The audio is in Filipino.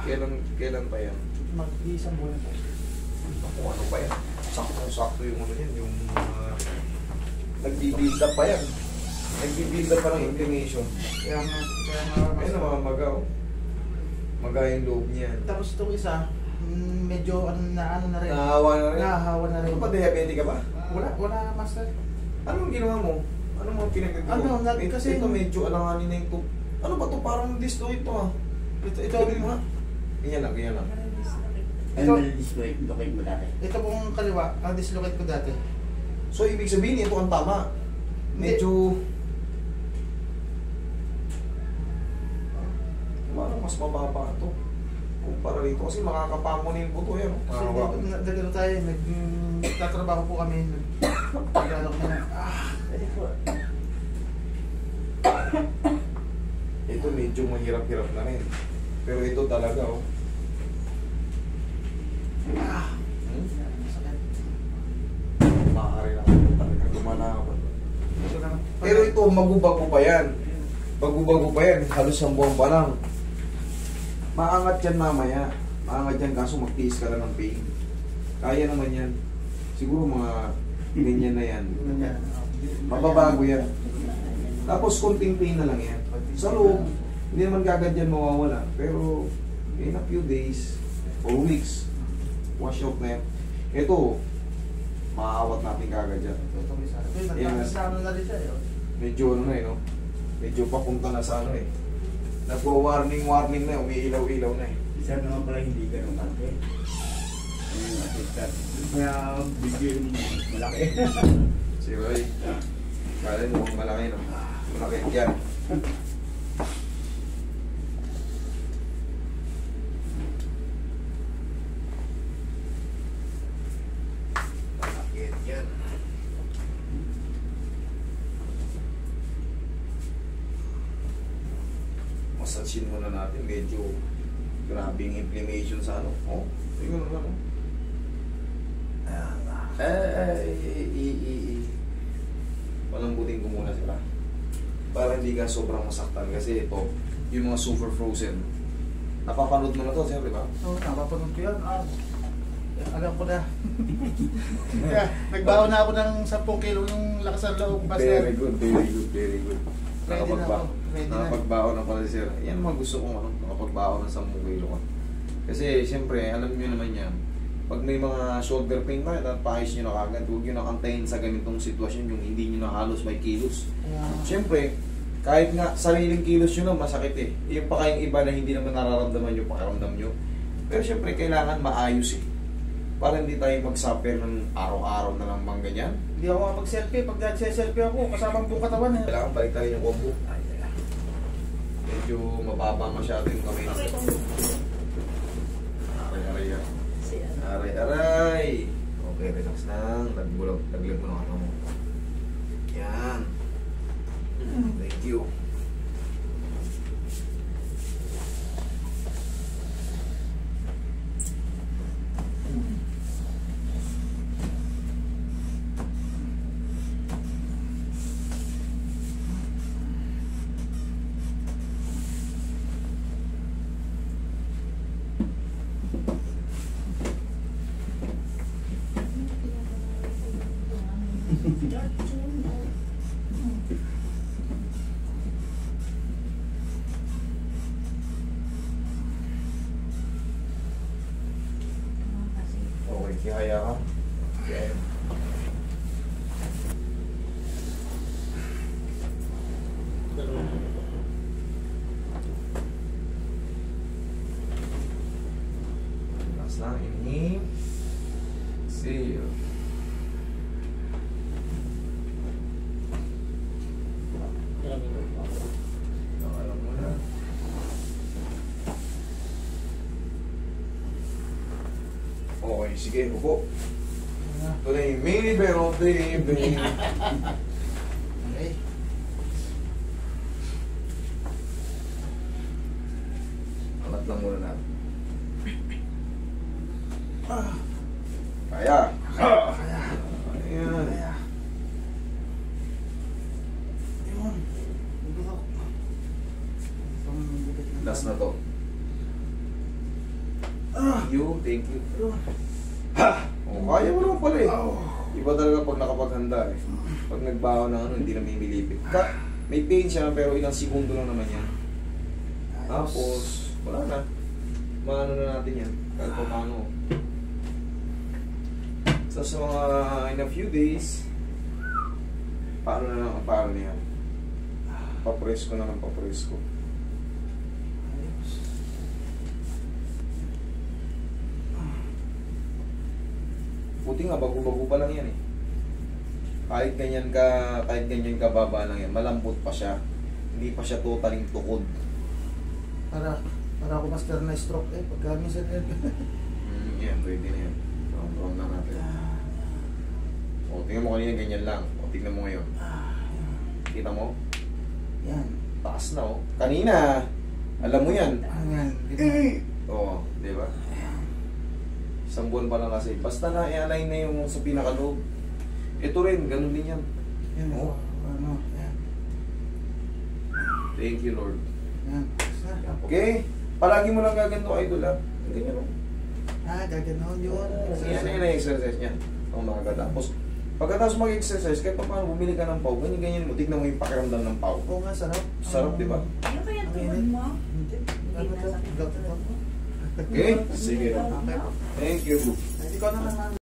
Kailan pa yan? Mag-iisang buwan po. Kung ano pa yan? Sakto yung ano yan, yung nagbibuild up pa yan. Nagbibuild up pa ng inflammation. Kaya Ayun na mga magaw. Maga yung loob niyan. Tapos itong isa, medyo ano na rin. Nahawa na rin. Nahawa na rin. Ano pa, diabetic ka ba? Wala master. Anong ginawa mo? Ano mga pinagagawa? Kasi ito medyo alanganin na yung tube. Ano ba to? Parang disto ito ah. Ito mo ha? Ganyan lang. Ito, dislocate mo dati. ito pong kaliwa, ang dislocate ko dati. So, ibig sabihin, ito ang tama. Medyo... Parang mas mababa ito. Kumpara rito. Kasi makakapamunin po ito yan. Kasi nagano tayo, nagtatrabaho po kami. Nagano kami na, Ito medyo mahirap-hirap na rin. Pero ito talaga, oh. Maaari lang talaga gumanawan. Pero ito, magubago pa yan. Bago-bago pa yan. Halos ang buwan pa lang. Maangat yan mamaya. Maangat yan kaso magtiis ka lang ng pain. Kaya naman yan. Siguro mga ganyan na yan. Mababago yan. Tapos konting pain na lang yan. Sa loob, hindi naman kagad yan mawawala. Pero in a few days or weeks, wash out na yan. Ito, maawat natin kagad yan. Nagkakasama na rin siya. Medyo ano na eh, no? Medyo papunta na sa ano eh. Nagwa-warning na eh. Umiilaw-ilaw na eh. Isa naman pala hindi ganun kalaki. Ayun, assistant. Kaya video yung malaki. Si Roy, kala mo malaki no? Malaki, yan. Malaki yan. Masasin muna natin, medyo grabing inflammation sa ano. Oh, tingnan mo ano. Palambutin ko muna sila para hindi ka sobrang masaktan kasi ito, yung mga super frozen. Napapanood mo na to, siyempre ba? Oo, napapanood ko yan. Alam ko na. Kaya, nagbaon na ako ng 10 kilo yung lakas ng loob. Very good. Ready na ako. Nakapagbaon na pala sir. Yan mga gusto kong ano, nakapagbaon ng 10 kilo ka. Kasi siyempre, alam nyo naman yan, pag may mga shoulder pain na, paayos nyo na kagad. Huwag nyo nakantayin sa ganitong sitwasyon yung hindi nyo na halos may kilos. Siyempre, kahit nga sariling kilos nyo na masakit eh. Yung pa kayong iba na hindi naman nararamdaman yung pakiramdam nyo. Pero siyempre, kailangan maayos eh. Para hindi tayo mag-suffer ng araw-araw na lang bang ganyan. Hindi ako makapag-selfie. Pag selfie ako, kasama buong katawan eh. Kailangan balik tayo yung combo. Medyo mababa masyado yung kamay na sir. Aray-aray yan. Aray-aray. Okay, relax lang. Laglag mo ng ano mo. Yan. Thank you. Okay, kihaya ka. Okay. Relax lang, inhale. Exhale. Alam mo na. Okay, sige, upo. Ito na yung mini pero baby. Okay. Alat lang muna natin. Kaya. Ayan. Yun. Last na to. Thank you. Ha! Oh, kaya mo naman pala eh. Iba talaga pag nakapaghanda eh. Pag nagbaho ng ano, hindi na mimilipit. May pain siya, pero ilang segundo lang naman yan. Tapos, wala na. Maano na natin yan. Kahit pa paano. So, sa mga in a few days, paano na yan? Papress ko na ng papress ko. Buti nga, bago-bago pa lang yan eh. Kahit ganyan ka baba lang yan, malambot pa siya. Hindi pa siya totaling tukod. Para ako master na stroke eh. Pagka minsan eh. Yan, pwede na yan. Round na natin. O, tingnan mo kanina ganyan lang. O, tingnan mo ngayon. Kita mo? Yan. Taas na o. Kanina, alam mo yan. Yan. Oo, di ba? Isang buwan pa lang kasi. Basta na i-align na yung sa pinakaloob. Ito rin, ganun din yan. Yan. Oo. Ano? Yan. Thank you, Lord. Yan. Okay? Palagi mo lang gaganto, idol ha. Ganyan o. Gagano'n yun. Yan na yung exercise niya. Ang makakatapos. Pagkatapos mag-exercise, kahit pa paano bumili ka ng pau, ganyan mo, tignan mo yung pakiramdam ng pau. Oo nga, sarap. Sarap, di ba? Ano kaya tuhod mo? Hindi. Hindi na sakit. Okay? Sige. Okay. Thank you. Ikaw naman.